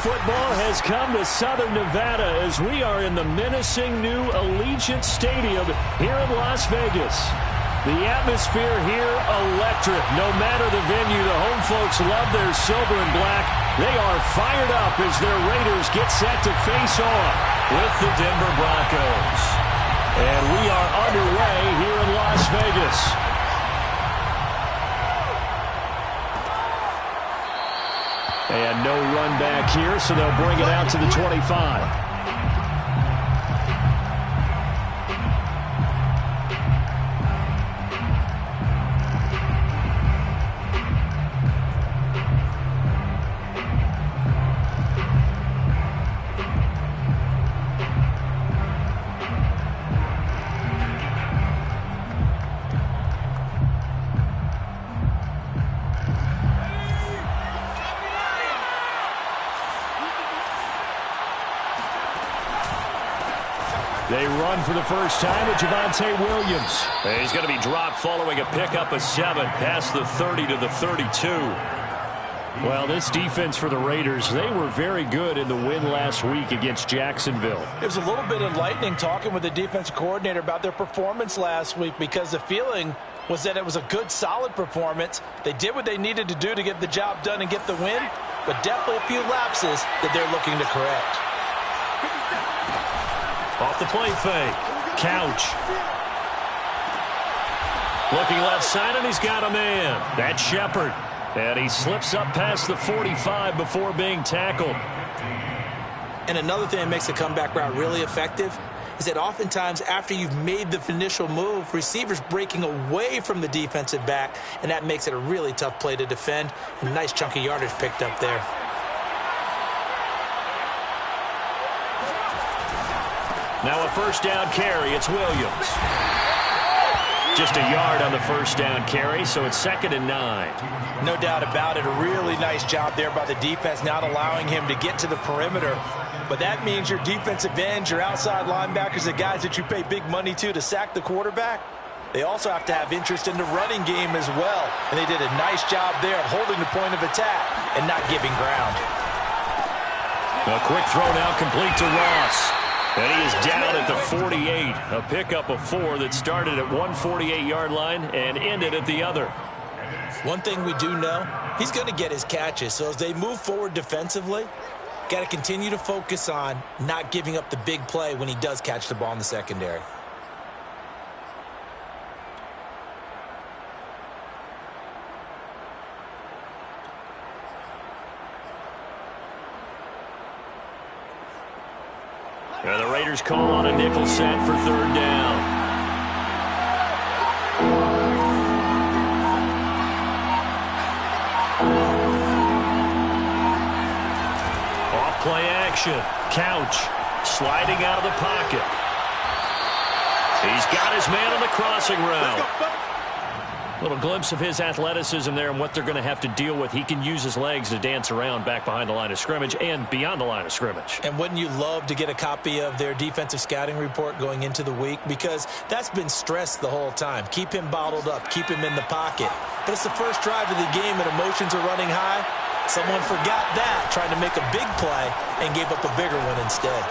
football has come to Southern Nevada as we are in the menacing new Allegiant Stadium here in Las Vegas. The atmosphere here, electric. No matter the venue, the home folks love their silver and black. They are fired up as their Raiders get set to face off with the Denver Broncos. And we are underway here in Las Vegas. And no run back here, so they'll bring it out to the 25. They run for the first time with Javonte Williams. And he's going to be dropped following a pickup of 7 past the 30 to the 32. Well, this defense for the Raiders, they were very good in the win last week against Jacksonville. It was a little bit enlightening talking with the defensive coordinator about their performance last week because the feeling was that it was a good, solid performance. They did what they needed to do to get the job done and get the win, but definitely a few lapses that they're looking to correct. Off the play fake. Couch. Looking left side, and he's got a man. That's Shepard. And he slips up past the 45 before being tackled. And another thing that makes the comeback route really effective is that oftentimes after you've made the initial move, receivers breaking away from the defensive back, and that makes it a really tough play to defend. And nice chunky yardage picked up there. Now a first down carry. It's Williams. Just a yard on the first down carry, so it's 2nd and 9. No doubt about it. A really nice job there by the defense, not allowing him to get to the perimeter. But that means your defensive ends, your outside linebackers, the guys that you pay big money to sack the quarterback, they also have to have interest in the running game as well. And they did a nice job there of holding the point of attack and not giving ground. A quick throw now complete to Ross. And he is down at the 48. A pickup of 4 that started at one 48-yard line and ended at the other. One thing we do know, he's going to get his catches. So as they move forward defensively, got to continue to focus on not giving up the big play when he does catch the ball in the secondary. And the Raiders call on a nickel set for 3rd down. Off play action. Couch sliding out of the pocket. He's got his man on the crossing route. Little glimpse of his athleticism there and what they're going to have to deal with. He can use his legs to dance around back behind the line of scrimmage and beyond the line of scrimmage. And wouldn't you love to get a copy of their defensive scouting report going into the week? Because that's been stressed the whole time. Keep him bottled up. Keep him in the pocket. But it's the first drive of the game and emotions are running high. Someone forgot that, trying to make a big play and gave up a bigger one instead.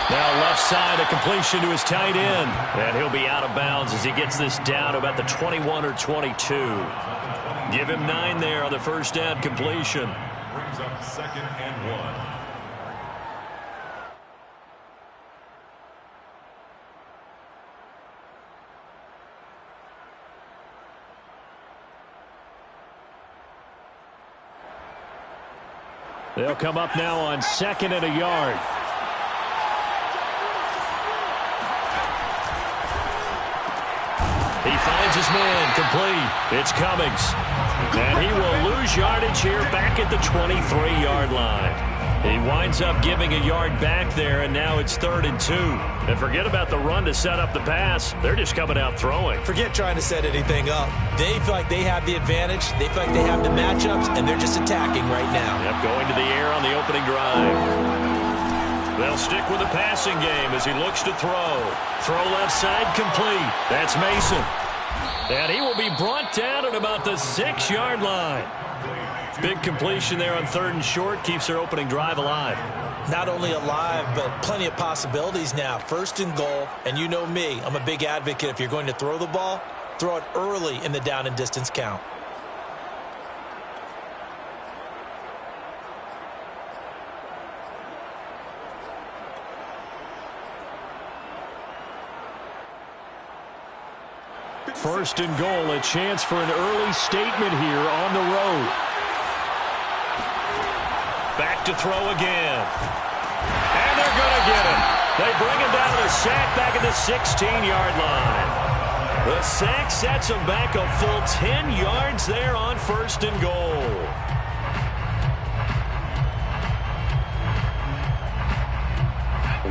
Now left side, a completion to his tight end. And he'll be out of bounds as he gets this down to about the 21 or 22. Give him 9 there on the first down completion. Brings up 2nd and 1. They'll come up now on 2nd and a yard. He finds his man, complete. It's Cummings. And he will lose yardage here back at the 23-yard line. He winds up giving a yard back there, and now it's 3rd and 2. And forget about the run to set up the pass. They're just coming out throwing. Forget trying to set anything up. They feel like they have the advantage. They feel like they have the matchups, and they're just attacking right now. Yep, going to the air on the opening drive. They'll stick with the passing game as he looks to throw. Throw left side complete. That's Mason. And he will be brought down at about the 6-yard line. Big completion there on 3rd and short. Keeps their opening drive alive. Not only alive, but plenty of possibilities now. 1st and goal, and you know me, I'm a big advocate. If you're going to throw the ball, throw it early in the down and distance count. First and goal, a chance for an early statement here on the road. Back to throw again. And they're going to get him. They bring him down to the sack back at the 16-yard line. The sack sets him back a full 10 yards there on 1st and goal.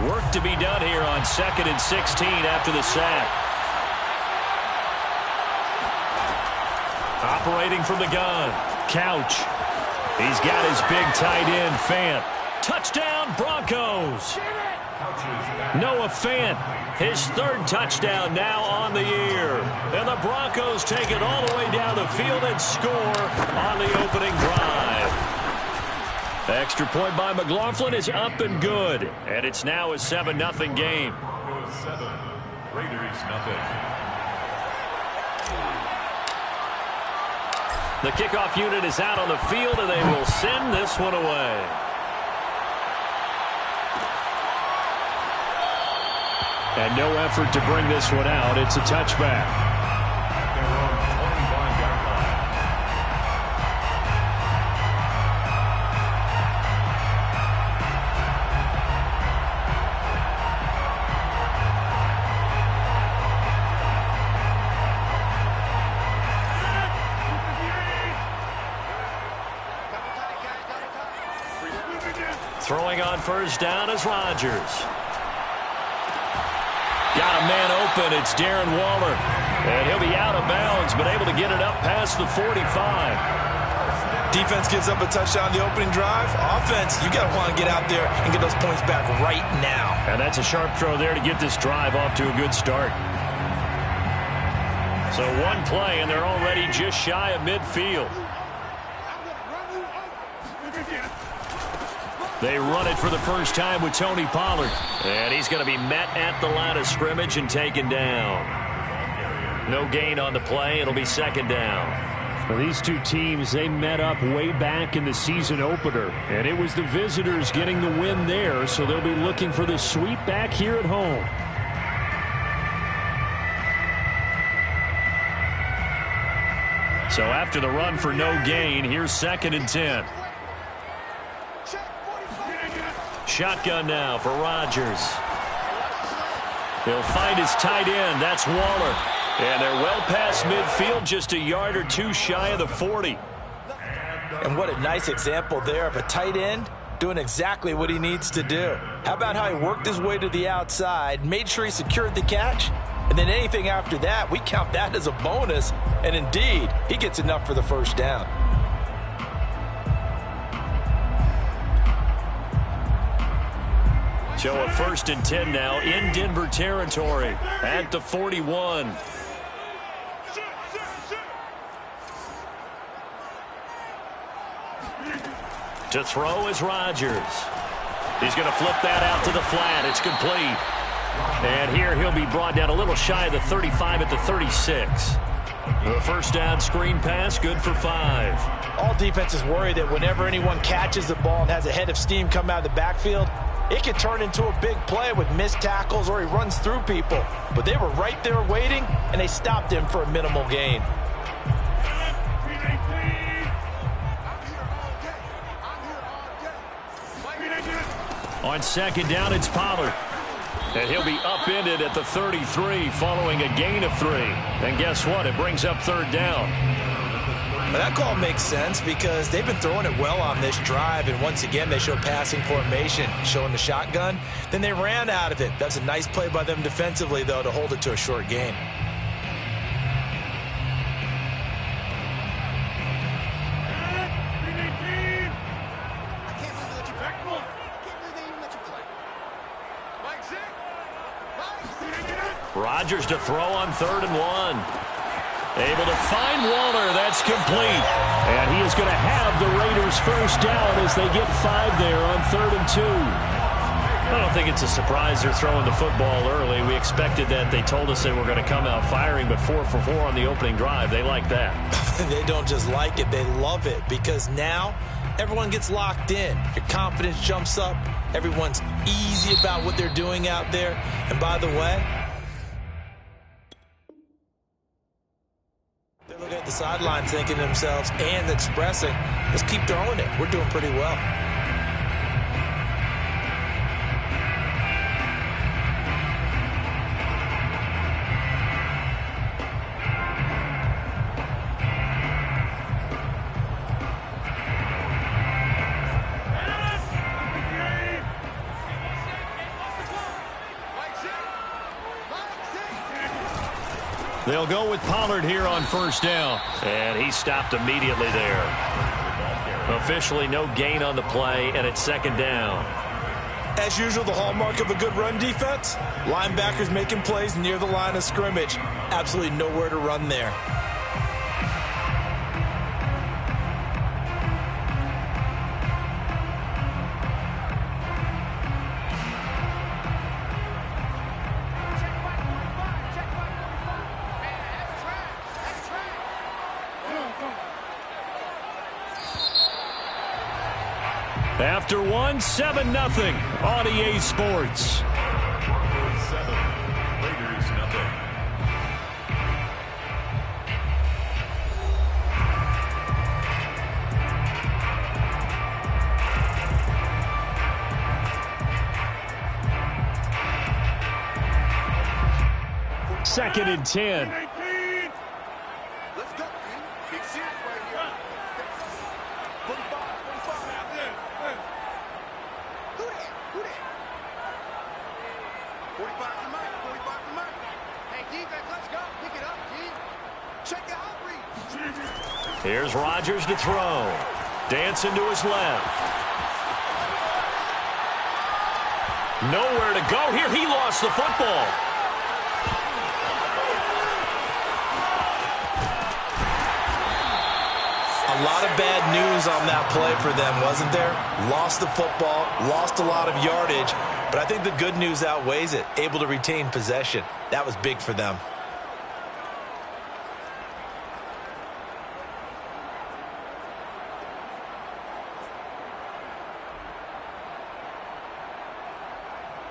Work to be done here on 2nd and 16 after the sack. Operating from the gun, Couch. He's got his big tight end, Fant. Touchdown, Broncos. Noah Fant, his 3rd touchdown now on the year. And the Broncos take it all the way down the field and score on the opening drive. The extra point by McLaughlin is up and good. And it's now a 7-0 game. 7, Raiders nothing. The kickoff unit is out on the field, and they will send this one away. And no effort to bring this one out. It's a touchback. Throwing on 1st down is Rodgers. Got a man open. It's Darren Waller. And he'll be out of bounds, but able to get it up past the 45. Defense gives up a touchdown the opening drive. Offense, you got to want to get out there and get those points back right now. And that's a sharp throw there to get this drive off to a good start. So one play, and they're already just shy of midfield. They run it for the first time with Tony Pollard. And he's going to be met at the line of scrimmage and taken down. No gain on the play. It'll be 2nd down. Well, these two teams, they met up way back in the season opener. And it was the visitors getting the win there, so they'll be looking for the sweep back here at home. So after the run for no gain, here's 2nd and 10. Shotgun now for Rodgers. He'll find his tight end. That's Waller. And they're well past midfield, just a yard or two shy of the 40. And what a nice example there of a tight end doing exactly what he needs to do. How about how he worked his way to the outside, made sure he secured the catch, and then anything after that, we count that as a bonus. And indeed, he gets enough for the 1st down. So a 1st and 10 now in Denver territory at the 41. To throw is Rodgers. He's going to flip that out to the flat. It's complete. And here he'll be brought down a little shy of the 35 at the 36. The 1st down screen pass, good for 5. All defenses worry that whenever anyone catches the ball and has a head of steam come out of the backfield, it could turn into a big play with missed tackles or he runs through people. But they were right there waiting, and they stopped him for a minimal gain. On 2nd down, it's Pollard. And he'll be upended at the 33 following a gain of 3. And guess what? It brings up 3rd down. Now that call makes sense because they've been throwing it well on this drive, and once again they show passing formation, showing the shotgun. Then they ran out of it. That's a nice play by them defensively, though, to hold it to a short gain. Rodgers to throw on 3rd and 1. Able to find Waller. That's complete. And he is going to have the Raiders first down as they get 5 there on 3rd and 2. I don't think it's a surprise they're throwing the football early. We expected that. They told us they were going to come out firing, but 4 for 4 on the opening drive. They like that. They don't just like it, they love it, because now everyone gets locked in. Your confidence jumps up. Everyone's easy about what they're doing out there. And by the way, they're looking at the sideline thinking to themselves and expressing, let's keep throwing it. We're doing pretty well. They'll go with Pollard here on 1st down. And he stopped immediately there. Officially no gain on the play, and it's 2nd down. As usual, the hallmark of a good run defense, linebackers making plays near the line of scrimmage. Absolutely nowhere to run there. After 1, 7-0 on EA Sports. 7, Raiders nothing. Second and 10. Let's go, man. Big series right here. 45 out there. Who that? 45 to Mike. 45 to Mike. Hey, defense, let's go. Pick it up, G. Check the outreach. Here's Rodgers to throw. Dancing to his left. Nowhere to go here. He lost the football. A lot of bad news on that play for them, wasn't there? Lost the football, lost a lot of yardage, but I think the good news outweighs it. Able to retain possession. That was big for them.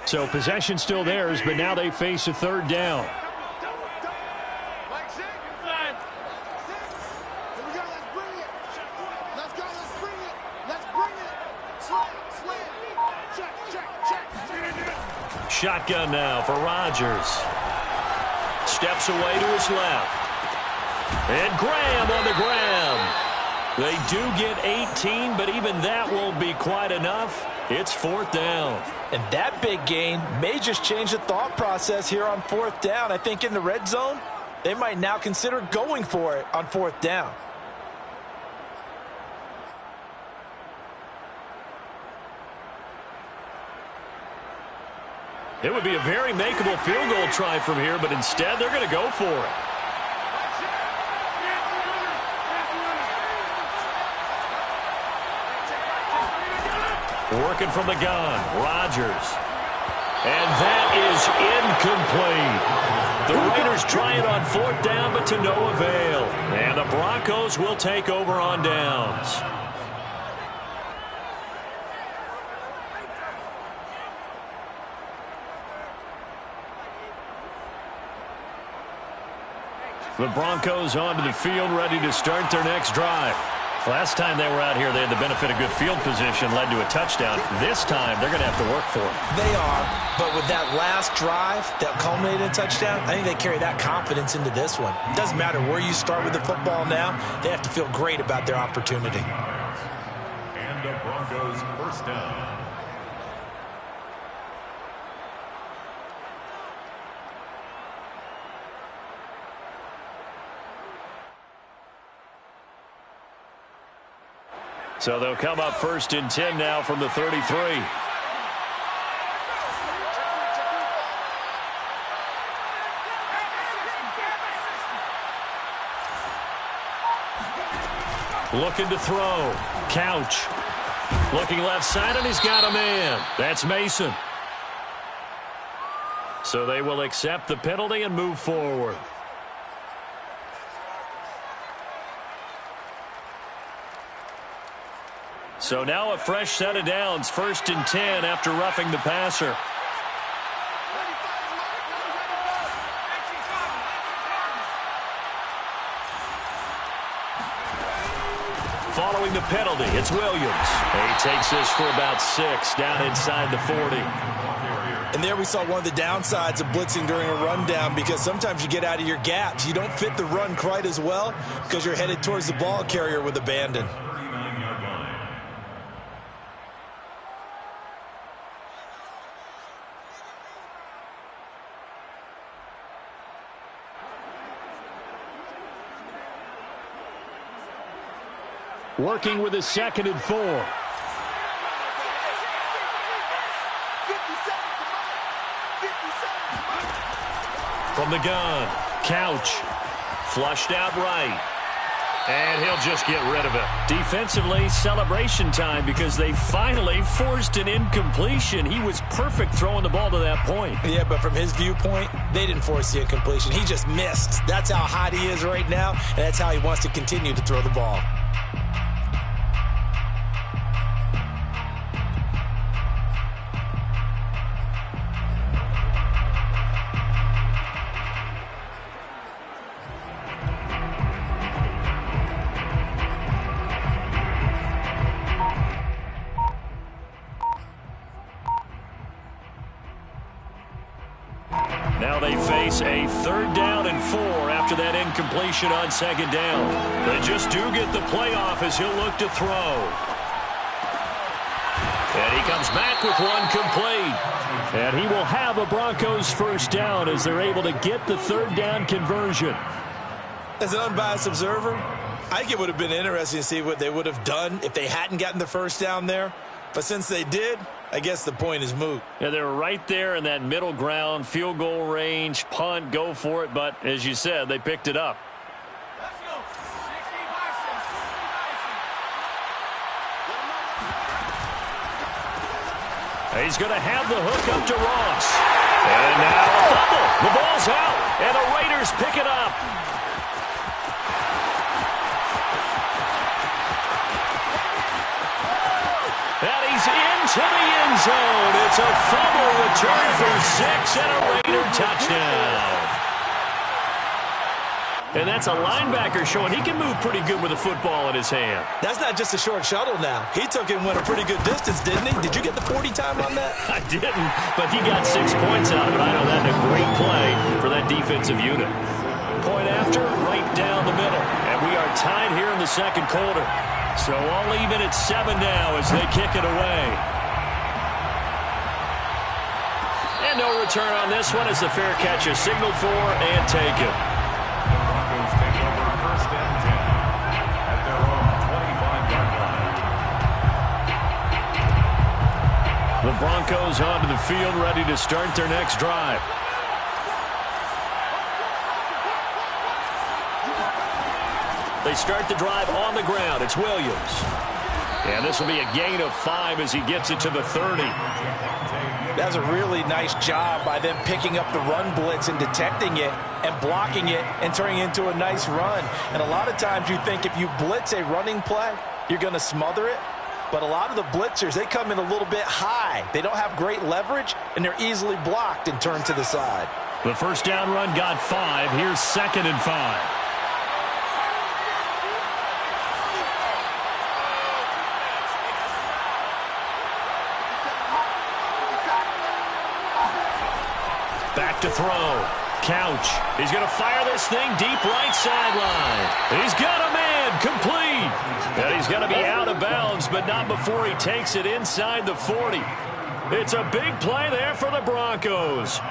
So possession still theirs, but now they face a 3rd down. Shotgun now for Rodgers. Steps away to his left. And Graham on the ground. They do get 18, but even that won't be quite enough. It's 4th down. And that big gain may just change the thought process here on 4th down. I think in the red zone, they might now consider going for it on 4th down. It would be a very makeable field goal try from here, but instead they're going to go for it. Working from the gun, Rodgers. And that is incomplete. The Raiders try it on 4th down, but to no avail. And the Broncos will take over on downs. The Broncos onto the field, ready to start their next drive. Last time they were out here, they had the benefit of good field position, led to a touchdown. This time, they're going to have to work for it. They are, but with that last drive that culminated in a touchdown, I think they carry that confidence into this one. It doesn't matter where you start with the football now. They have to feel great about their opportunity. And the Broncos first down. So they'll come up 1st and 10 now from the 33. Looking to throw. Couch. Looking left side, and he's got a man. That's Mason. So they will accept the penalty and move forward. So now a fresh set of downs, 1st and 10 after roughing the passer. Following the penalty, it's Williams. He takes this for about 6 down inside the 40. And there we saw one of the downsides of blitzing during a rundown, because sometimes you get out of your gaps. You don't fit the run quite as well because you're headed towards the ball carrier with abandon. Working with his 2nd and 4. From the gun, Couch. Flushed out right. And he'll just get rid of it. Defensively, celebration time because they finally forced an incompletion. He was perfect throwing the ball to that point. Yeah, but from his viewpoint, they didn't force the incompletion. He just missed. That's how hot he is right now, and that's how he wants to continue to throw the ball. Now they face a 3rd down and 4 after that incompletion on 2nd down. They just do get the playoff as he'll look to throw. And he comes back with one complete. And he will have a Broncos 1st down as they're able to get the 3rd down conversion. As an unbiased observer, I think it would have been interesting to see what they would have done if they hadn't gotten the 1st down there. But since they did, I guess the point is moot. Yeah, they were right there in that middle ground, field goal range, punt, go for it. But as you said, they picked it up. He's going to have the hook up to Ross. And now a fumble. The ball's out, and the Raiders pick it up. And he's into the end zone. It's a fumble return for 6 and a Raider touchdown. And that's a linebacker showing he can move pretty good with a football in his hand. That's not just a short shuttle now. He took it and went a pretty good distance, didn't he? Did you get the 40 time on that? I didn't, but he got 6 points out of it. I know that's a great play for that defensive unit. Point after, right down the middle. And we are tied here in the 2nd quarter. So all even at 7 now as they kick it away. And no return on this one as the fair catch is signaled for and taken. The Broncos take over 1st and 10 at their own 25-yard line. The Broncos onto the field ready to start their next drive. They start the drive on the ground. It's Williams. And this will be a gain of 5 as he gets it to the 30. That's a really nice job by them picking up the run blitz and detecting it and blocking it and turning it into a nice run. And a lot of times you think if you blitz a running play, you're going to smother it. But a lot of the blitzers, they come in a little bit high. They don't have great leverage, and they're easily blocked and turned to the side. The 1st down run got 5. Here's 2nd and 5. Back to throw. Couch. He's going to fire this thing deep right sideline. He's got a man complete. And he's going to be out of bounds, but not before he takes it inside the 40. It's a big play there for the Broncos.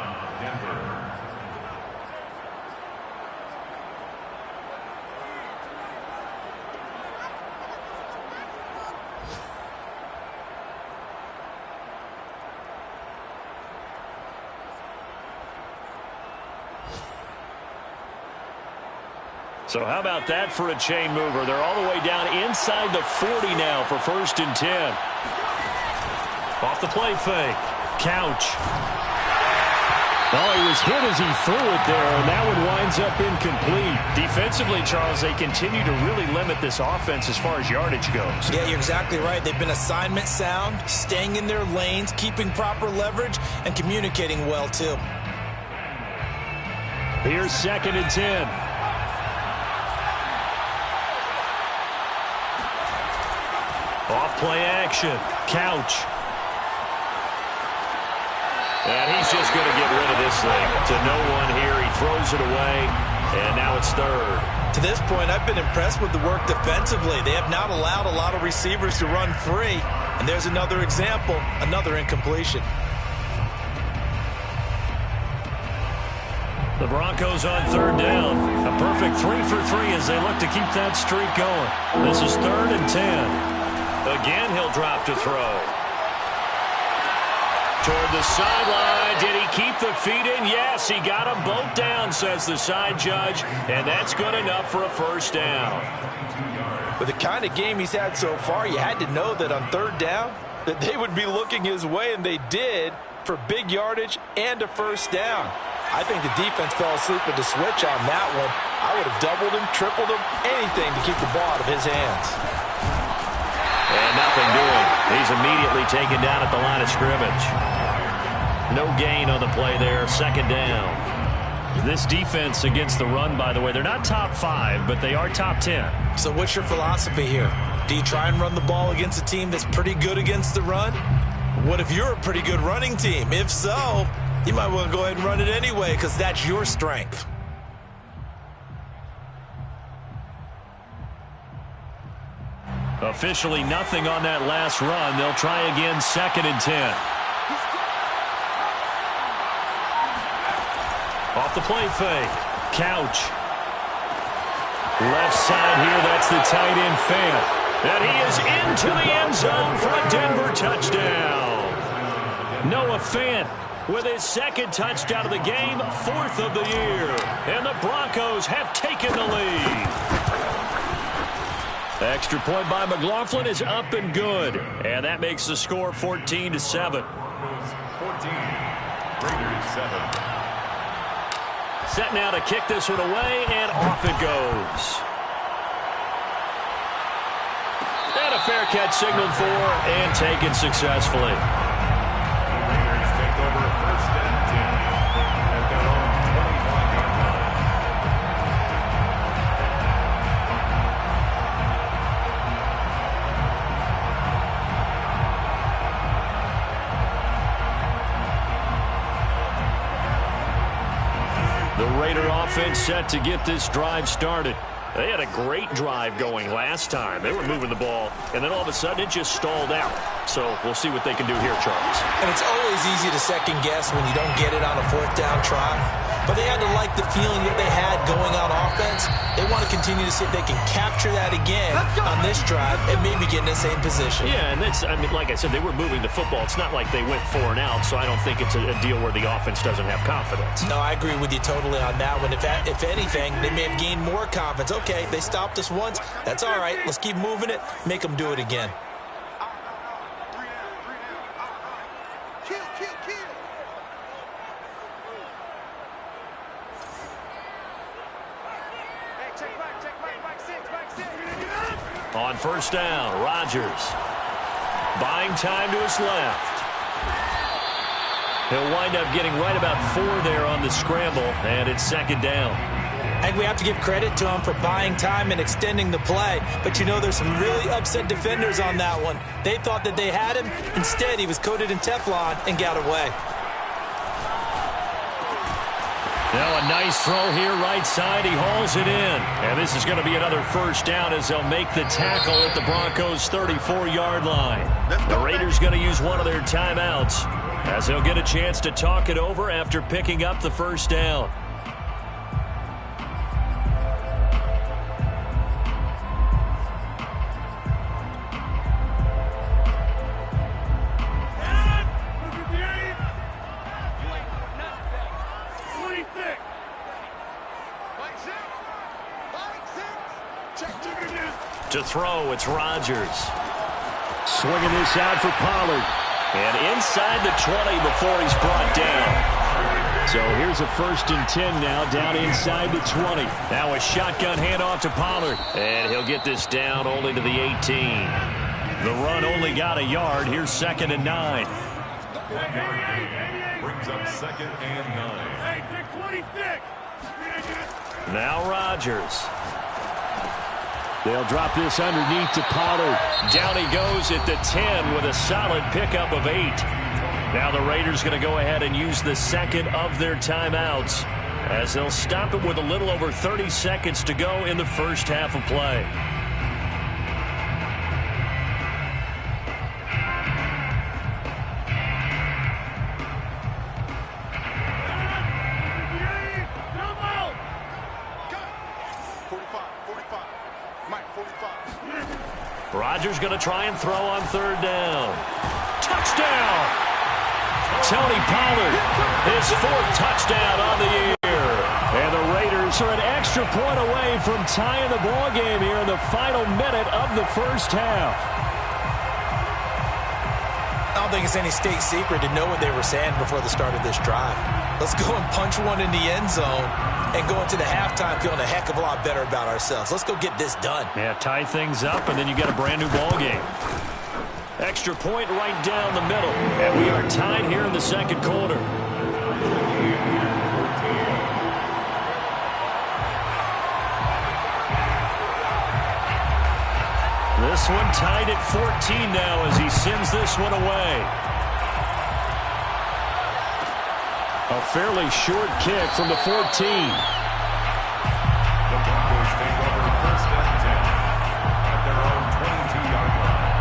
So how about that for a chain mover? They're all the way down inside the 40 now for 1st and 10. Off the play fake. Couch. Oh, he was hit as he threw it there, and that one winds up incomplete. Defensively, Charles, they continue to really limit this offense as far as yardage goes. Yeah, you're exactly right. They've been assignment sound, staying in their lanes, keeping proper leverage, and communicating well, too. Here's 2nd and 10. Off play action. Couch. And he's just going to get rid of this thing. To no one here. He throws it away. And now it's 3rd. To this point, I've been impressed with the work defensively. They have not allowed a lot of receivers to run free. And there's another example, another incompletion. The Broncos on 3rd down. A perfect 3 for 3 as they look to keep that streak going. This is 3rd and 10. Again, he'll drop to throw. Toward the sideline. Did he keep the feet in? Yes, he got them both down, says the side judge. And that's good enough for a 1st down. With the kind of game he's had so far, you had to know that on 3rd down, that they would be looking his way, and they did, for big yardage and a 1st down. I think the defense fell asleep with the switch on that one. I would have doubled him, tripled him, anything to keep the ball out of his hands. And nothing doing. He's immediately taken down at the line of scrimmage. No gain on the play there. 2nd down. This defense against the run, by the way, they're not top 5, but they are top 10. So what's your philosophy here? Do you try and run the ball against a team that's pretty good against the run? What if you're a pretty good running team? If so, you might want to go ahead and run it anyway because that's your strength. Officially nothing on that last run. They'll try again, 2nd and 10. Off the play fake. Couch. Left side here, that's the tight end Fant. And he is into the end zone for a Denver touchdown. Noah Fant with his 2nd touchdown of the game, 4th of the year. And the Broncos have taken the lead. Extra point by McLaughlin is up and good. And that makes the score 14-7. 14, Raiders 7. Set now to kick this one away, and off it goes. And a fair catch signaled for and taken successfully. Raiders take over 1st and 10 at their own 25-yard line. The Raider offense set to get this drive started. They had a great drive going last time. They were moving the ball, and then all of a sudden it just stalled out. So we'll see what they can do here, Charles. And it's always easy to second guess when you don't get it on a 4th down try. But they had to like the feeling that they had going on offense. They want to continue to see if they can capture that again on this drive and maybe get in the same position. Yeah, and that's, I mean, like I said, they were moving the football. It's not like they went 4 and out, so I don't think it's a deal where the offense doesn't have confidence. No, I agree with you totally on that one. If anything, they may have gained more confidence. Okay, they stopped us once. That's all right. Let's keep moving it. Make them do it again. On 1st down, Rodgers buying time to his left. He'll wind up getting right about 4 there on the scramble, and it's 2nd down. I think we have to give credit to him for buying time and extending the play. But, you know, there's some really upset defenders on that one. They thought that they had him. Instead, he was coated in Teflon and got away. Now a nice throw here, right side. He hauls it in. And this is going to be another 1st down as they'll make the tackle at the Broncos' 34-yard line. The Raiders going to use one of their timeouts as they'll get a chance to talk it over after picking up the 1st down. To throw, it's Rodgers. Swinging this out for Pollard. And inside the 20 before he's brought down. So here's a 1st and 10 now, down inside the 20. Now a shotgun handoff to Pollard. And he'll get this down only to the 18. The run only got a yard. Here's 2nd and 9. Brings up 2nd and 9. Now Rodgers. They'll drop this underneath to Pollard. Down he goes at the 10 with a solid pickup of 8. Now the Raiders going to go ahead and use the 2nd of their timeouts as they'll stop it with a little over 30 seconds to go in the first half of play. Rodgers going to try and throw on 3rd down. Touchdown! Tony Pollard, his 4th touchdown on the year. And the Raiders are an extra point away from tying the ball game here in the final minute of the first half. I don't think it's any state secret to know what they were saying before the start of this drive. Let's go and punch one in the end zone and go into the halftime feeling a heck of a lot better about ourselves. Let's go get this done. Yeah, tie things up, and then you get a brand-new ball game. Extra point right down the middle. And we are tied here in the 2nd quarter. This one tied at 14 now as he sends this one away. A fairly short kick from the 14. The Broncos take over 1st and 10 at their own 22-yard line.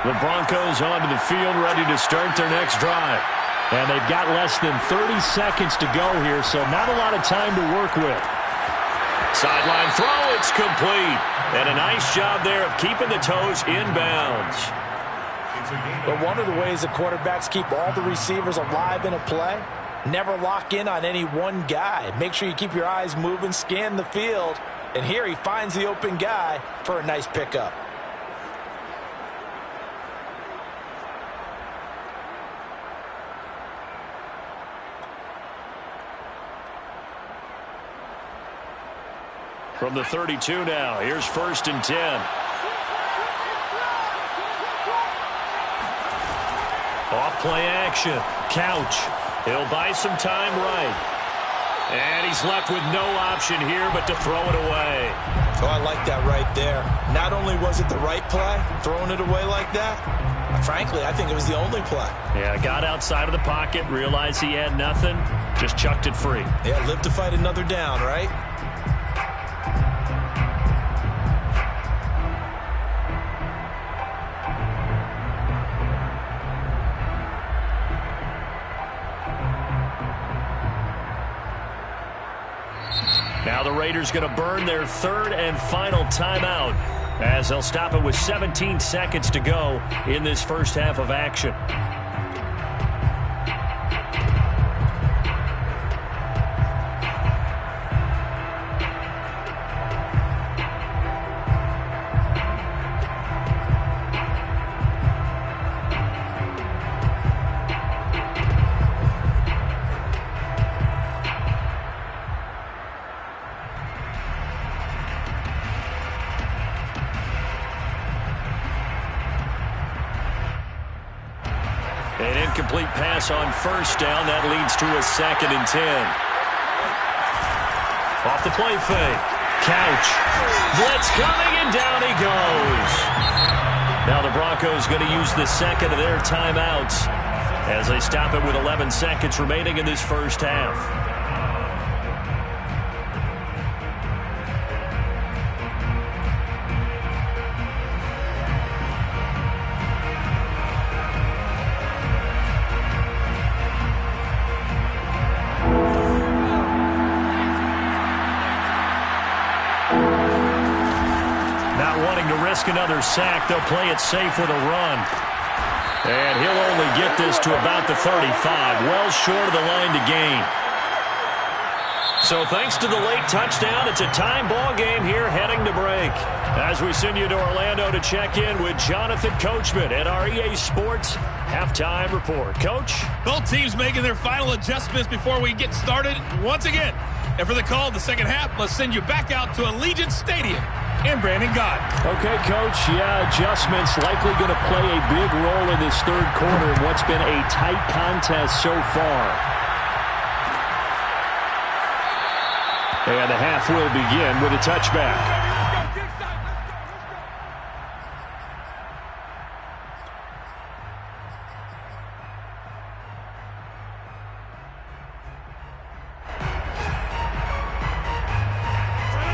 The Broncos onto the field, ready to start their next drive. And they've got less than 30 seconds to go here, so not a lot of time to work with. Sideline throw, it's complete. And a nice job there of keeping the toes inbounds. But one of the ways that quarterbacks keep all the receivers alive in a play, never lock in on any one guy. Make sure you keep your eyes moving, scan the field. And here he finds the open guy for a nice pickup. From the 32 now, here's 1st and 10. Off play action. Couch. He'll buy some time right. And he's left with no option here but to throw it away. Oh, I like that right there. Not only was it the right play, throwing it away like that, frankly, I think it was the only play. Yeah, got outside of the pocket, realized he had nothing, just chucked it free. Yeah, live to fight another down, right? Now the Raiders going to burn their 3rd and final timeout as they'll stop it with 17 seconds to go in this first half of action. An incomplete pass on 1st down. That leads to a 2nd and 10. Off the play fake. Couch. Blitz coming, and down he goes. Now the Broncos going to use the 2nd of their timeouts as they stop it with 11 seconds remaining in this first half. risk another sack. They'll play it safe with a run. And he'll only get this to about the 35, well short of the line to gain. So thanks to the late touchdown, it's a time ball game here heading to break. As we send you to Orlando to check in with Jonathan Coachman at our EA Sports Halftime Report. Coach? Both teams making their final adjustments before we get started once again. And for the call of the second half, let's send you back out to Allegiant Stadium in Brandon Gott. Okay, Coach, adjustments likely going to play a big role in this third quarter in what's been a tight contest so far. And the half will begin with a touchback.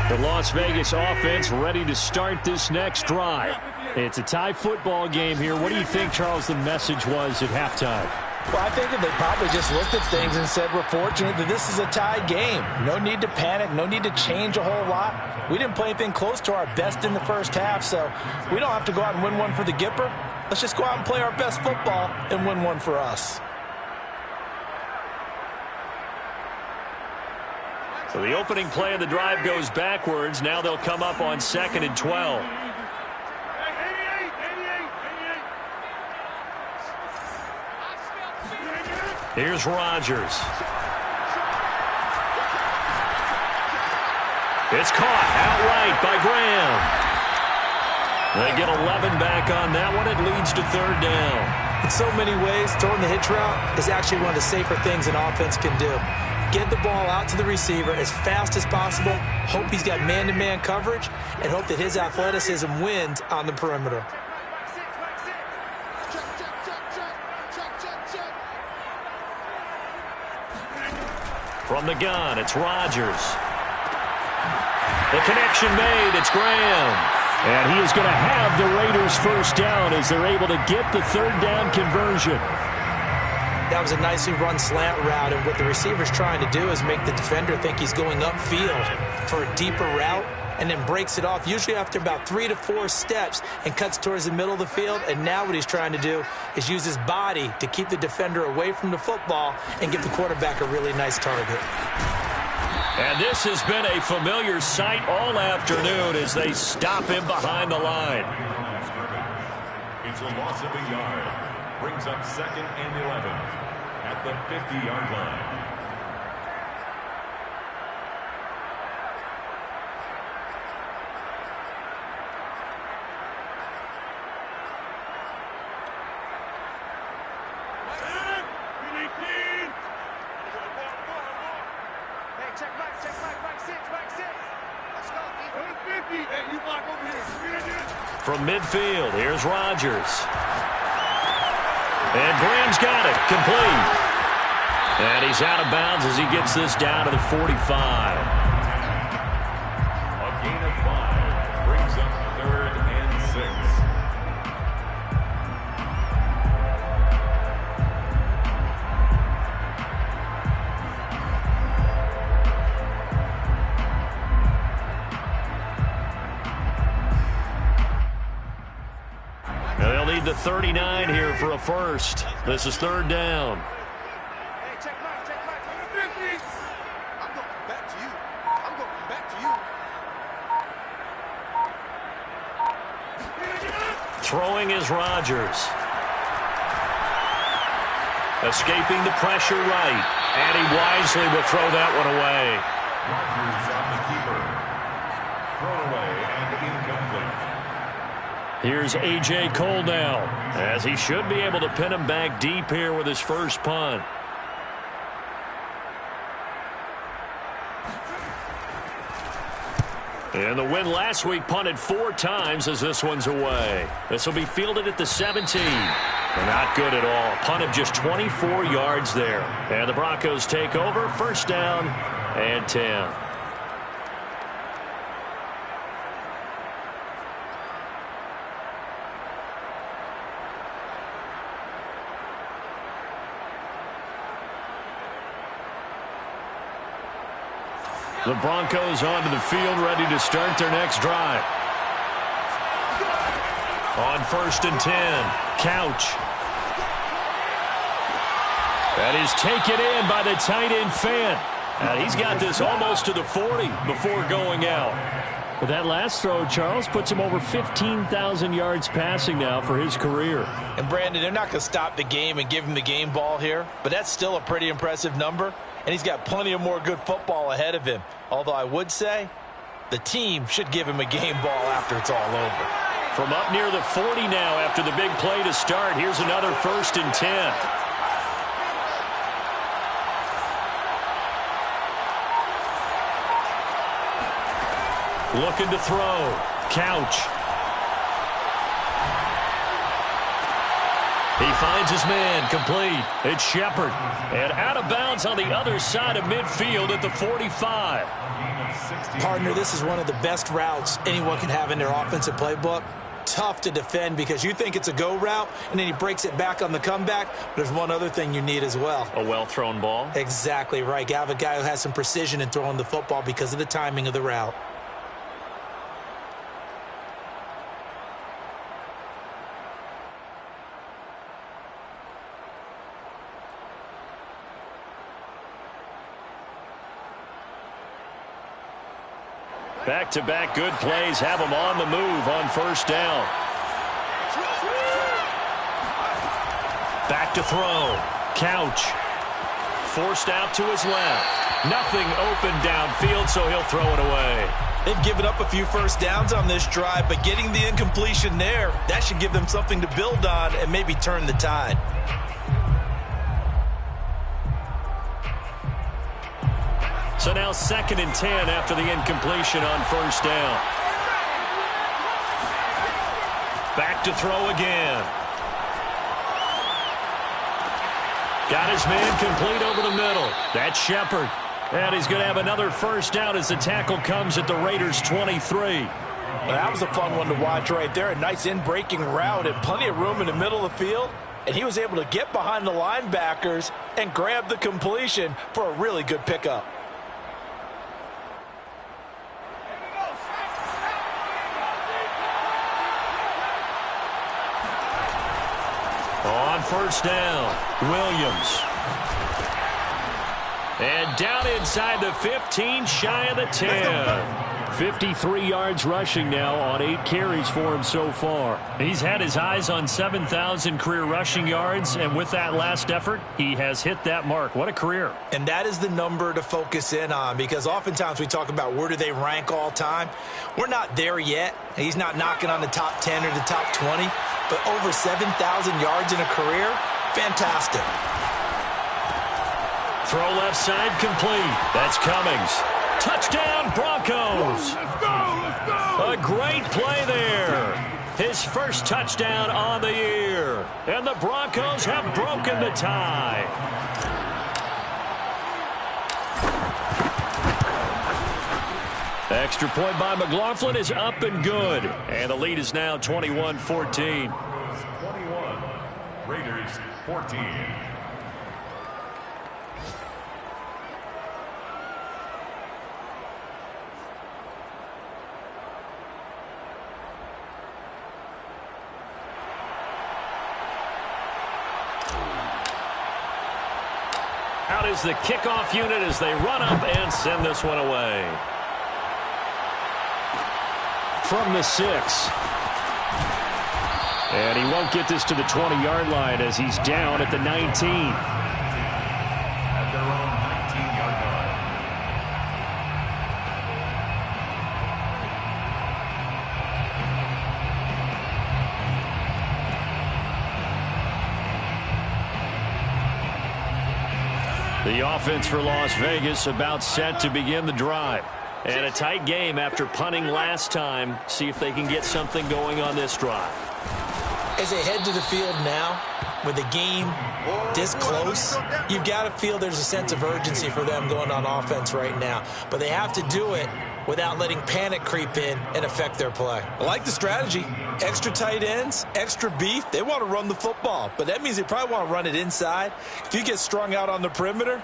The Las Vegas offense ready to start this next drive. It's a tie football game here. What do you think, Charles, the message was at halftime? Well, I think that they probably just looked at things and said, we're fortunate that this is a tie game. No need to panic. No need to change a whole lot. We didn't play anything close to our best in the first half, so we don't have to go out and win one for the Gipper. Let's just go out and play our best football and win one for us. So the opening play of the drive goes backwards. Now they'll come up on 2nd and 12. Here's Rodgers. It's caught outright by Graham. They get 11 back on that one. It leads to 3rd down. In so many ways, throwing the hitch route is actually one of the safer things an offense can do. Get the ball out to the receiver as fast as possible, hope he's got man-to-man coverage, and hope that his athleticism wins on the perimeter. From the gun, it's Rodgers. The connection made, it's Graham. And he is going to have the Raiders first down as they're able to get the 3rd down conversion. That was a nicely run slant route, and what the receiver's trying to do is make the defender think he's going upfield for a deeper route and then breaks it off, usually after about 3 to 4 steps, and cuts towards the middle of the field. And now what he's trying to do is use his body to keep the defender away from the football and give the quarterback a really nice target. And this has been a familiar sight all afternoon as they stop him behind the line. It's a loss of a yard. Brings up 2nd and 11 at the 50-yard line. From midfield, here's Rodgers. And Graham's got it, complete. And he's out of bounds as he gets this down to the 45. A gain of 5 brings up 3rd and 6. Now they'll need the 39 here for a first. This is 3rd down. Hey, check Mike. I'm going back to you. I'm going back to you. Throwing is Rodgers. Escaping the pressure right. And he wisely will throw that one away. Rodgers on the keeper. Thrown away and incomplete. Here's A.J. Cole now, as he should be able to pin him back deep here with his first punt. And the win last week punted 4 times as this one's away. This will be fielded at the 17. Not good at all. Punt of just 24 yards there. And the Broncos take over, 1st down and 10. The Broncos onto the field, ready to start their next drive. On 1st and 10, Couch. That is taken in by the tight end Fant. And he's got this almost to the 40 before going out. But that last throw, Charles, puts him over 15,000 yards passing now for his career. And, Brandon, they're not going to stop the game and give him the game ball here, but that's still a pretty impressive number, and he's got plenty of more good football ahead of him. Although I would say the team should give him a game ball after it's all over. From up near the 40 now after the big play to start, here's another 1st and 10. Looking to throw. Couch. He finds his man, complete. It's Shepard. And out of bounds on the other side of midfield at the 45. Partner, this is one of the best routes anyone can have in their offensive playbook. Tough to defend because you think it's a go route, and then he breaks it back on the comeback. There's one other thing you need as well. A well-thrown ball? Exactly right. You have a guy who has some precision in throwing the football because of the timing of the route. Back-to-back good plays have him on the move on 1st down. Back to throw. Couch. Forced out to his left. Nothing open downfield, so he'll throw it away. They've given up a few first downs on this drive, but getting the incompletion there, that should give them something to build on and maybe turn the tide. So now 2nd and 10 after the incompletion on 1st down. Back to throw again. Got his man complete over the middle. That's Shepard. And he's going to have another 1st down as the tackle comes at the Raiders' 23. Well, that was a fun one to watch right there. A nice in-breaking route and plenty of room in the middle of the field. And he was able to get behind the linebackers and grab the completion for a really good pickup. On 1st down, Williams. And down inside the 15, shy of the 10. 53 yards rushing now on 8 carries for him so far. He's had his eyes on 7,000 career rushing yards, and with that last effort, he has hit that mark. What a career. And that is the number to focus in on, because oftentimes we talk about where do they rank all time. We're not there yet. He's not knocking on the top 10 or the top 20, but over 7,000 yards in a career, fantastic. Throw left side complete. That's Cummings. Touchdown, Broncos. Let's go. A great play there. His first touchdown on the year. And the Broncos have broken the tie. Extra point by McLaughlin is up and good. And the lead is now 21-14. 21, Raiders 14. Out is the kickoff unit as they run up and send this one away. From the 6. And he won't get this to the 20-yard line as he's down at the 19. At their own 19-yard line. The offense for Las Vegas about set to begin the drive. And a tight game after punting last time. See if they can get something going on this drive. As they head to the field now, with the game this close, you've got to feel there's a sense of urgency for them going on offense right now. But they have to do it without letting panic creep in and affect their play. I like the strategy. Extra tight ends, extra beef. They want to run the football, but that means they probably want to run it inside. If you get strung out on the perimeter,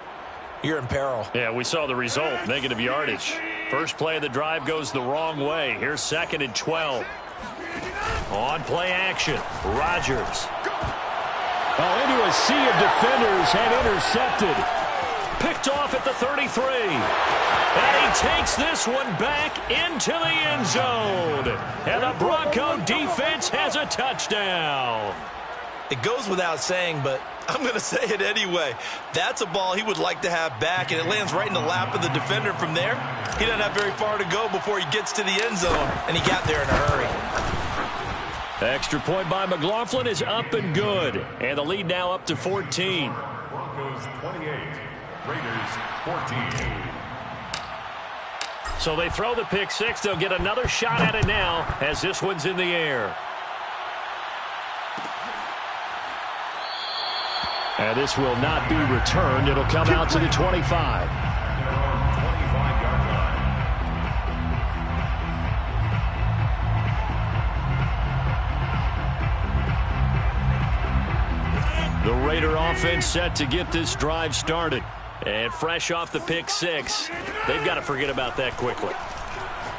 you're in peril. Yeah, we saw the result, negative yardage. First play of the drive goes the wrong way. Here's 2nd and 12. On play action, Rodgers. Oh, into a sea of defenders and intercepted. Picked off at the 33. And he takes this one back into the end zone. And the Bronco defense has a touchdown. It goes without saying, but I'm going to say it anyway. That's a ball he would like to have back, and it lands right in the lap of the defender from there. He doesn't have very far to go before he gets to the end zone, and he got there in a hurry. Extra point by McLaughlin is up and good. And the lead now up to 14. Broncos 28, Raiders 14. So they throw the pick six. They'll get another shot at it now as this one's in the air. And this will not be returned. It'll come out to the 25. The Raider offense set to get this drive started. And fresh off the pick six, they've got to forget about that quickly.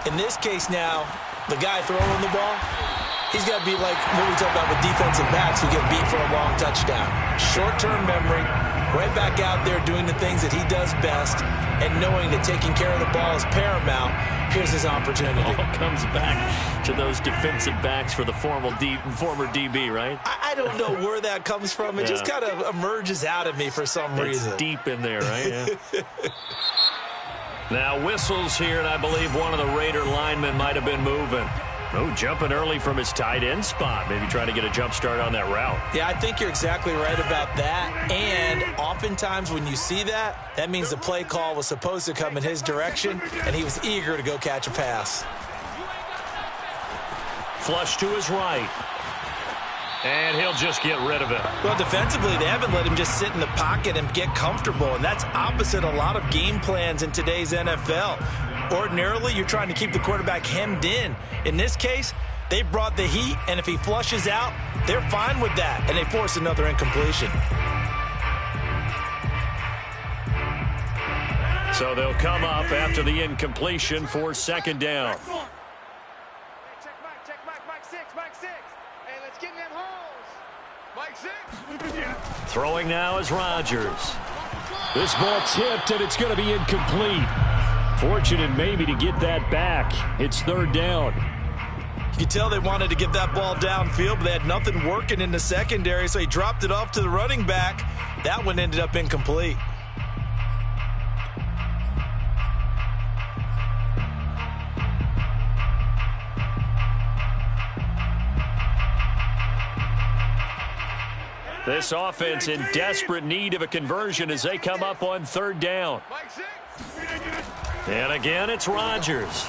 In this case now, the guy throwing the ball, he's got to be like what we talk about with defensive backs who get beat for a long touchdown. Short-term memory, right back out there doing the things that he does best, and knowing that taking care of the ball is paramount. Here's his opportunity. All comes back to those defensive backs for the former DB, right? I don't know where that comes from. It just kind of emerges out of me for some reason. It's deep in there, right? Yeah. Now whistles here, and I believe one of the Raider linemen might have been moving. Oh, jumping early from his tight end spot. Maybe trying to get a jump start on that route. Yeah, I think you're exactly right about that. And oftentimes when you see that, that means the play call was supposed to come in his direction, and he was eager to go catch a pass. Flush to his right. And he'll just get rid of it. Well, defensively, they haven't let him just sit in the pocket and get comfortable, and that's opposite a lot of game plans in today's NFL. Ordinarily, you're trying to keep the quarterback hemmed in. In this case, they brought the heat, and if he flushes out, they're fine with that, and they force another incompletion. So they'll come up after the incompletion for second down. Check Mike 6. Hey, let's get in them holes. Mike 6. Throwing now is Rodgers. This ball tipped, and it's going to be incomplete. Fortunate maybe to get that back. It's third down. You can tell they wanted to get that ball downfield, but they had nothing working in the secondary, so he dropped it off to the running back. That one ended up incomplete. This offense in desperate need of a conversion as they come up on third down. And again, it's Rodgers.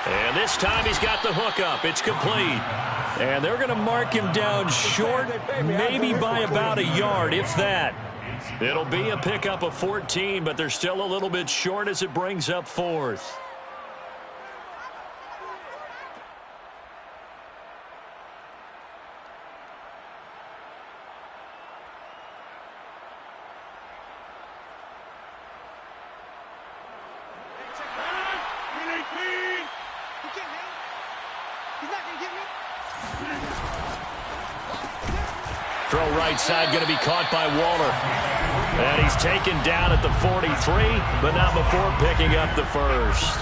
And this time he's got the hook up. It's complete. And they're going to mark him down short, maybe by about a yard, if that. It'll be a pickup of 14, but they're still a little bit short as it brings up fourth. Throw right side going to be caught by Waller. And he's taken down at the 43, but not before picking up the first.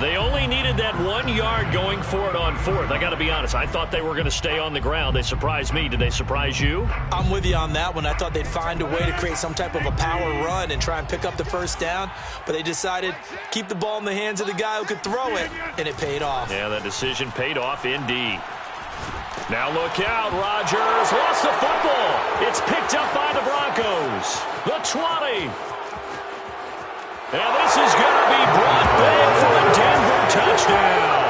They only needed that 1 yard going for it on fourth. I got to be honest, I thought they were going to stay on the ground. They surprised me. Did they surprise you? I'm with you on that one. I thought they'd find a way to create some type of a power run and try and pick up the first down, but they decided keep the ball in the hands of the guy who could throw it, and it paid off. Yeah, that decision paid off indeed. Now look out, Rodgers lost the football. It's picked up by the Broncos. The 20. And this is going to be brought back for a Denver touchdown.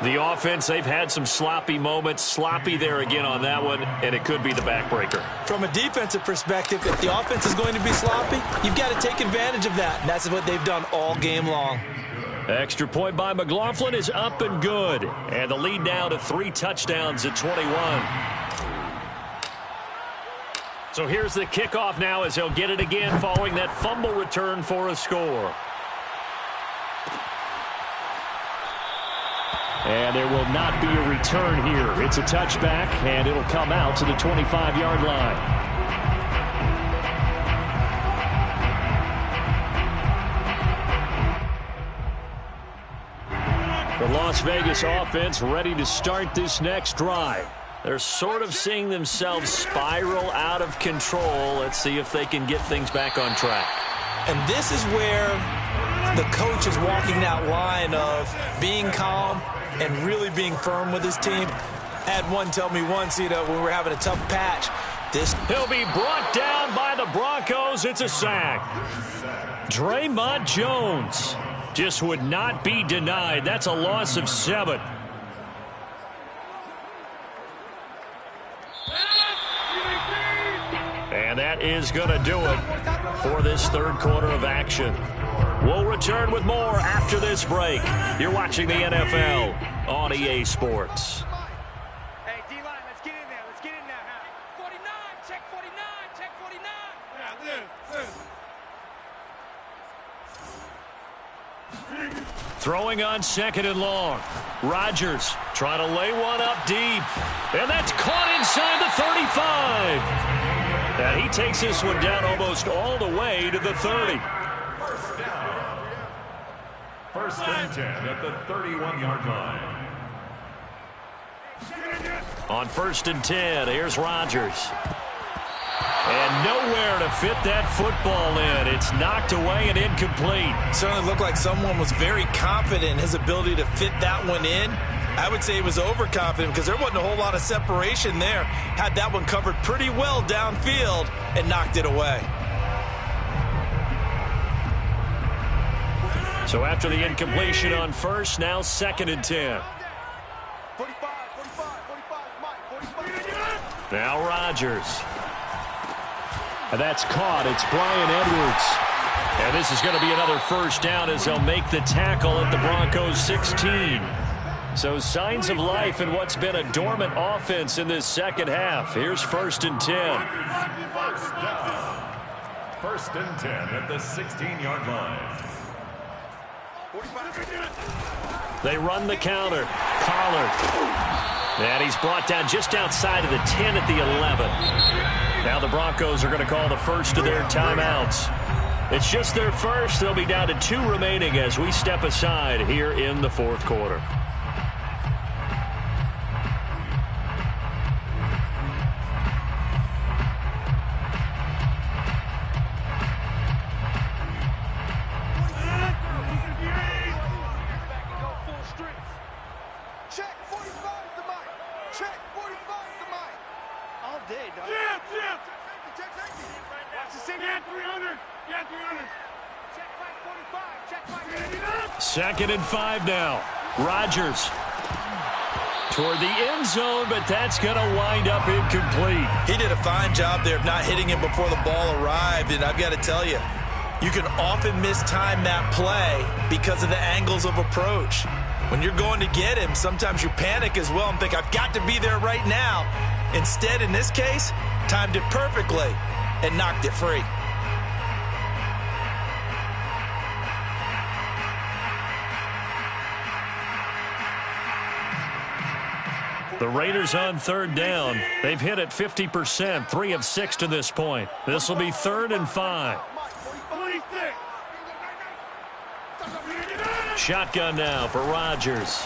The offense, they've had some sloppy moments. Sloppy there again on that one, and it could be the backbreaker. From a defensive perspective, if the offense is going to be sloppy, you've got to take advantage of that, and that's what they've done all game long. Extra point by McLaughlin is up and good. And the lead now to 3 touchdowns at 21. So here's the kickoff now as he'll get it again following that fumble return for a score. And there will not be a return here. It's a touchback, and it'll come out to the 25-yard line. The Las Vegas offense ready to start this next drive. They're sort of seeing themselves spiral out of control. Let's see if they can get things back on track. And this is where the coach is walking that line of being calm and really being firm with his team. I had one tell me once, when we were having a tough patch, He'll be brought down by the Broncos. It's a sack. Draymond Jones just would not be denied. That's a loss of 7. And that is going to do it for this third quarter of action. We'll return with more after this break. You're watching the NFL on EA Sports. Hey, D-line, let's get in there. Let's get in there now. 49, check 49, check 49. Throwing on second and long. Rodgers trying to lay one up deep. And that's caught inside the 35. And he takes this one down almost all the way to the 30. First and 10 at the 31-yard line. On first and 10, here's Rodgers. And nowhere to fit that football in. It's knocked away and incomplete. certainly looked like someone was very confident in his ability to fit that one in. I would say he was overconfident because there wasn't a whole lot of separation there. Had that one covered pretty well downfield and knocked it away. So after the incompletion on first, now second and 10. 45, Mike, 45. Now Rodgers. And that's caught. It's Brian Edwards. And this is going to be another first down as they'll make the tackle at the Broncos 16. So signs of life in what's been a dormant offense in this second half. Here's first and 10. First and 10 at the 16-yard line. They run the counter. Pollard. And he's brought down just outside of the 10 at the 11. Now the Broncos are going to call the first of their timeouts. It's just their first. They'll be down to 2 remaining as we step aside here in the fourth quarter. Second and 5 now. Rodgers toward the end zone, but that's going to wind up incomplete. He did a fine job there of not hitting him before the ball arrived, and I've got to tell you, you can often mistime that play because of the angles of approach. When you're going to get him, sometimes you panic as well and think, I've got to be there right now. Instead, in this case, timed it perfectly and knocked it free. The Raiders on third down. They've hit it 50%, 3 of 6 to this point. This will be 3rd and 5. Shotgun now for Rodgers.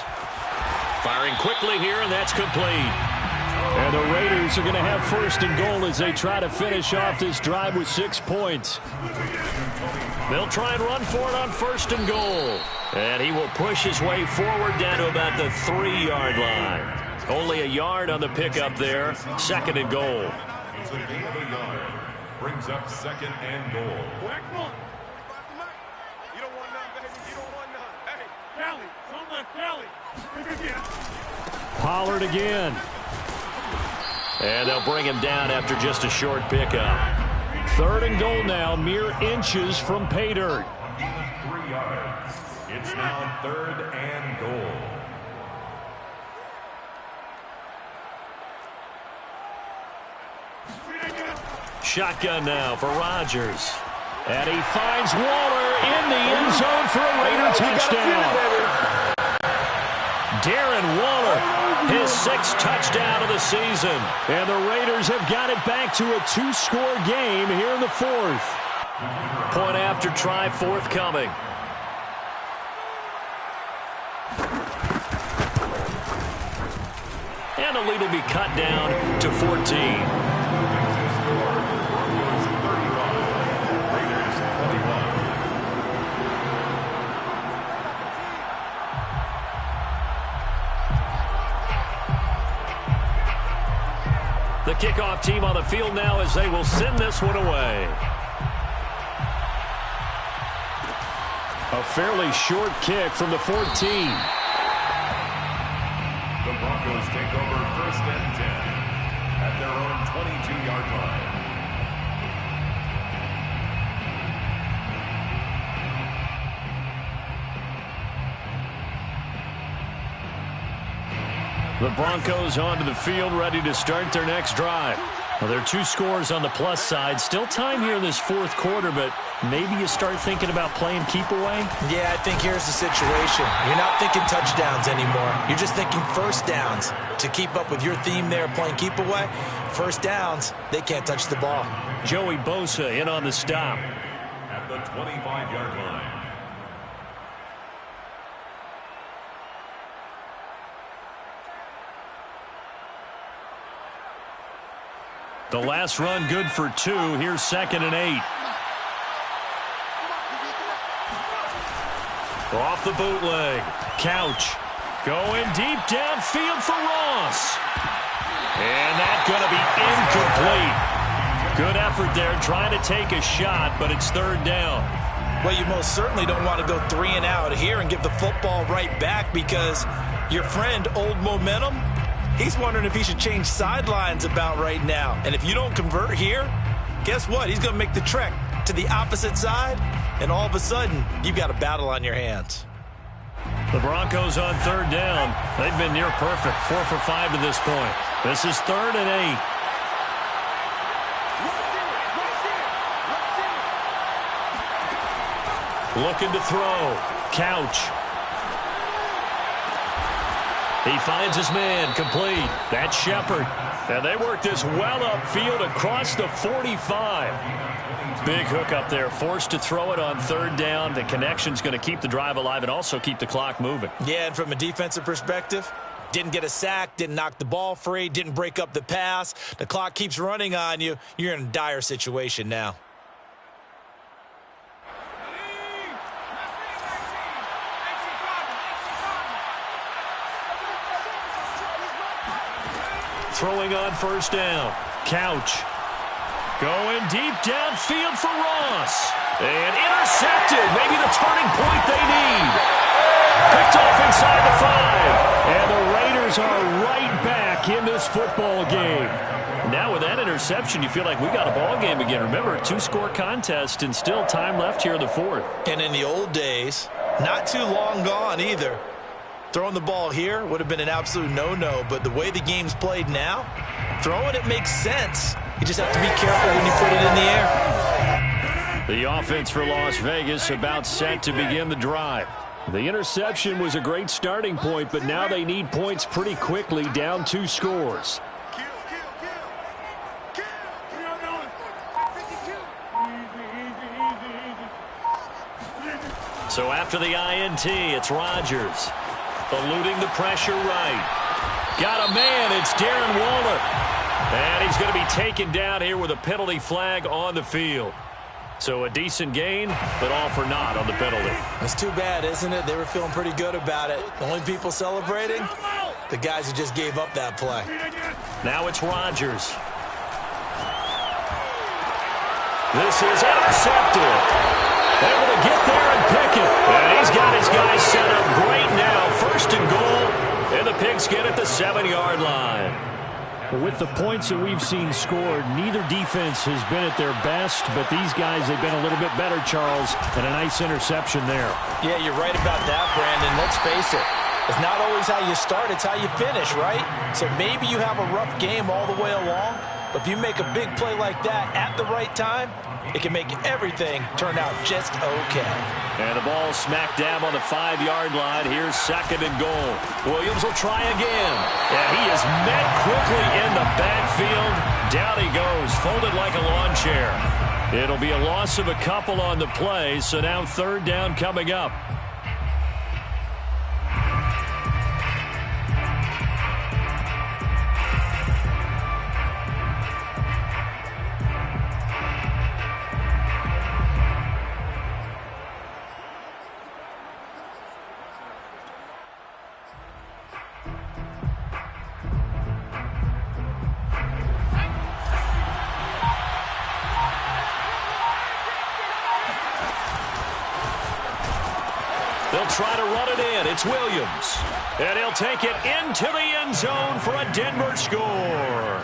Firing quickly here, and that's complete. And the Raiders are going to have 1st and goal as they try to finish off this drive with 6 points. They'll try and run for it on 1st and goal. And he will push his way forward down to about the 3-yard line. Only a yard on the pickup there. 2nd and goal. It's a gain of a yard. Brings up 2nd and goal. You don't want none, baby. You don't want none. Hey, Kelly, don't let Kelly. Pollard again. And they'll bring him down after just a short pickup. 3rd and goal now, mere inches from pay dirt. 3 yards. It's now 3rd and goal. Shotgun now for Rodgers. And he finds Waller in the end zone for a Raider touchdown. Darren Waller, his 6th touchdown of the season. And the Raiders have got it back to a 2-score game here in the 4th. Point after try forthcoming. And the lead will be cut down to 14. The kickoff team on the field now as they will send this one away. A fairly short kick from the 14. The Broncos take over 1st and 10 at their own 22-yard line. The Broncos onto the field, ready to start their next drive. Well, there are 2 scores on the plus side. Still time here in this 4th quarter, but maybe you start thinking about playing keep away? Yeah, I think here's the situation. You're not thinking touchdowns anymore. You're just thinking first downs. To keep up with your theme there, playing keep away, first downs, they can't touch the ball. Joey Bosa in on the stop. At the 25-yard line. The last run good for 2. Here's 2nd and 8. Off the bootleg. Couch. Going deep downfield for Ross. And that's going to be incomplete. Good effort there trying to take a shot, but it's 3rd down. Well, you most certainly don't want to go 3 and out here and give the football right back because your friend, Old Momentum, he's wondering if he should change sidelines about right now. And if you don't convert here, guess what? He's going to make the trek to the opposite side, and all of a sudden, you've got a battle on your hands. The Broncos on 3rd down. They've been near perfect, 4 for 5 to this point. This is 3rd and 8. Looking to throw. Couch. He finds his man, complete. That's Shepard. And they work this well upfield across the 45. Big hook up there, forced to throw it on 3rd down. The connection's going to keep the drive alive and also keep the clock moving. Yeah, and from a defensive perspective, didn't get a sack, didn't knock the ball free, didn't break up the pass. The clock keeps running on you. You're in a dire situation now. Throwing on 1st down. Couch. Going deep downfield for Ross. And intercepted. Maybe the turning point they need. Picked off inside the 5. And the Raiders are right back in this football game. Now with that interception, you feel like we got a ball game again. Remember, a 2-score contest and still time left here in the 4th. And in the old days, not too long gone either, throwing the ball here would have been an absolute no-no, but the way the game's played now, throwing it makes sense. You just have to be careful when you put it in the air. The offense for Las Vegas about set to begin the drive. The interception was a great starting point, but now they need points pretty quickly, down 2 scores. So after the INT, it's Rodgers. Eluding the pressure right. Got a man. It's Darren Waller. And he's going to be taken down here with a penalty flag on the field. So a decent gain, but all for naught on the penalty. It's too bad, isn't it? They were feeling pretty good about it. The only people celebrating, the guys who just gave up that play. Now it's Rodgers. This is intercepted. Able to get there and pick it. And he's got his guys set up great now. 1st and goal. And the Pigs get at the 7-yard line. With the points that we've seen scored, neither defense has been at their best, but these guys have been a little bit better, Charles, and a nice interception there. Yeah, you're right about that, Brandon. Let's face it. It's not always how you start, it's how you finish, right? So maybe you have a rough game all the way along, But if you make a big play like that at the right time, it can make everything turn out just okay. And the ball smacked dab on the 5-yard line. Here's 2nd and goal. Williams will try again. And he is met quickly in the backfield. Down he goes, folded like a lawn chair. It'll be a loss of a couple on the play, so now 3rd down coming up. They'll try to run it in. It's Williams. And he'll take it into the end zone for a Denver score.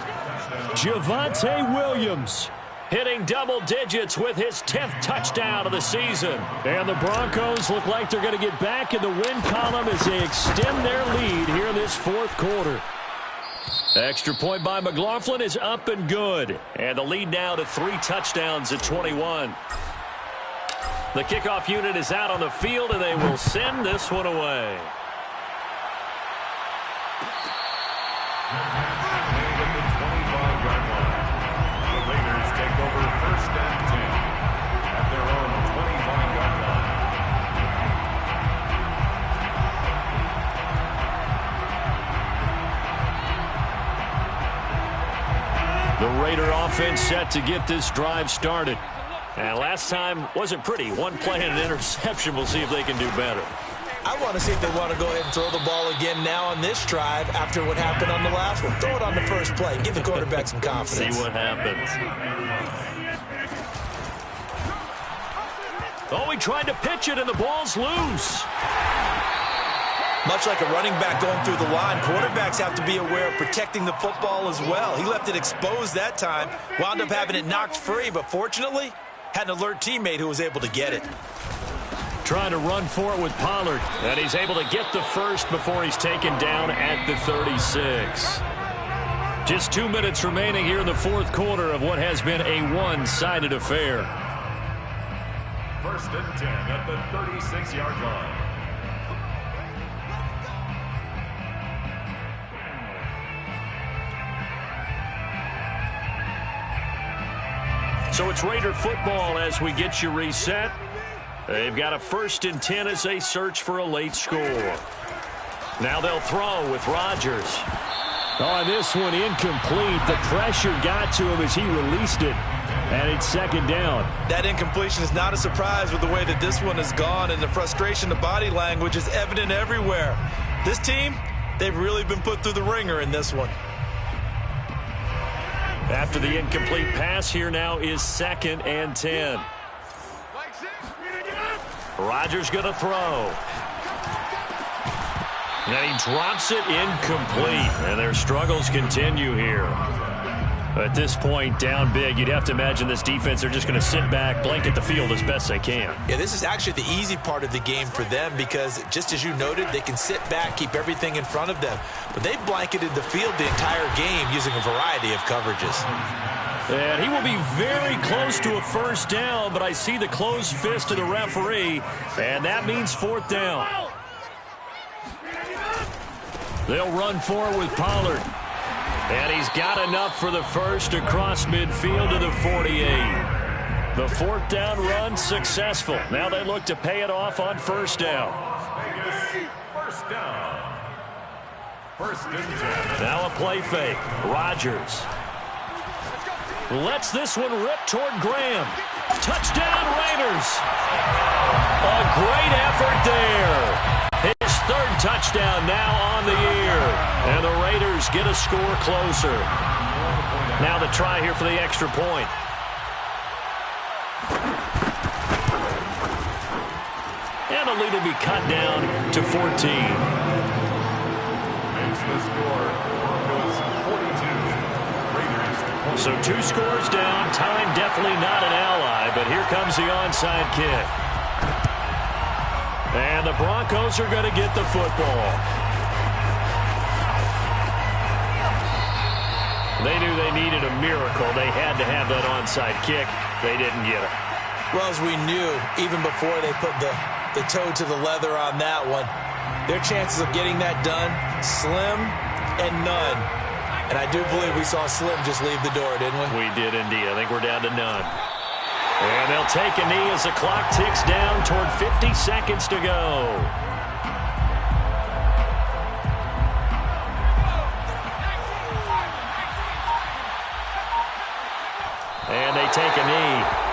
Javonte Williams hitting double digits with his 10th touchdown of the season. And the Broncos look like they're going to get back in the win column as they extend their lead here in this 4th quarter. Extra point by McLaughlin is up and good. And the lead now to 3 touchdowns at 21. The kickoff unit is out on the field, and they will send this one away. At the 25-yard line, the Raiders take over 1st and 10 at their own 25-yard line. The Raider offense set to get this drive started. And last time wasn't pretty. 1 play and an interception. We'll see if they can do better. I want to see if they want to go ahead and throw the ball again now on this drive after what happened on the last one. Throw it on the first play. Give the quarterback some confidence. See what happens. Oh, he tried to pitch it, and the ball's loose. Much like a running back going through the line, quarterbacks have to be aware of protecting the football as well. He left it exposed that time, wound up having it knocked free, but fortunately, had an alert teammate who was able to get it. Trying to run for it with Pollard, and he's able to get the first before he's taken down at the 36. Just 2 minutes remaining here in the 4th quarter of what has been a one-sided affair. 1st and 10 at the 36-yard line. So it's Raider football as we get you reset. They've got a 1st and 10 as they search for a late score. Now they'll throw with Rodgers. Oh, this one incomplete. The pressure got to him as he released it. And it's 2nd down. That incompletion is not a surprise with the way that this one has gone, and the frustration, the body language is evident everywhere. This team, they've really been put through the ringer in this one. After the incomplete pass, here now is 2nd and 10. Rodgers going to throw. And he drops it incomplete. And their struggles continue here. At this point, down big, you'd have to imagine this defense, they're just going to sit back, blanket the field as best they can. Yeah, this is actually the easy part of the game for them because, just as you noted, they can sit back, keep everything in front of them. But they've blanketed the field the entire game using a variety of coverages. And he will be very close to a 1st down, but I see the closed fist of the referee, and that means 4th down. They'll run forward with Pollard. And he's got enough for the first across midfield to the 48. The 4th down run successful. Now they look to pay it off on 1st down. First down. 1st and 10. Now a play fake. Rodgers lets this one rip toward Graham. Touchdown Raiders. A great effort there. His 3rd touchdown now on the year. And the Raiders get a score closer. Now the try here for the extra point. And the lead will be cut down to 14. Makes the score. Broncos 42. Raiders 20. So 2 scores down. Time definitely not an ally, but here comes the onside kick. And the Broncos are going to get the football. They knew they needed a miracle. They had to have that onside kick. They didn't get it. Well, as we knew, even before they put the toe to the leather on that one, their chances of getting that done, slim and none. And I do believe we saw Slim just leave the door, didn't we? We did indeed. I think we're down to none. And they'll take a knee as the clock ticks down toward 50 seconds to go. And they take a knee.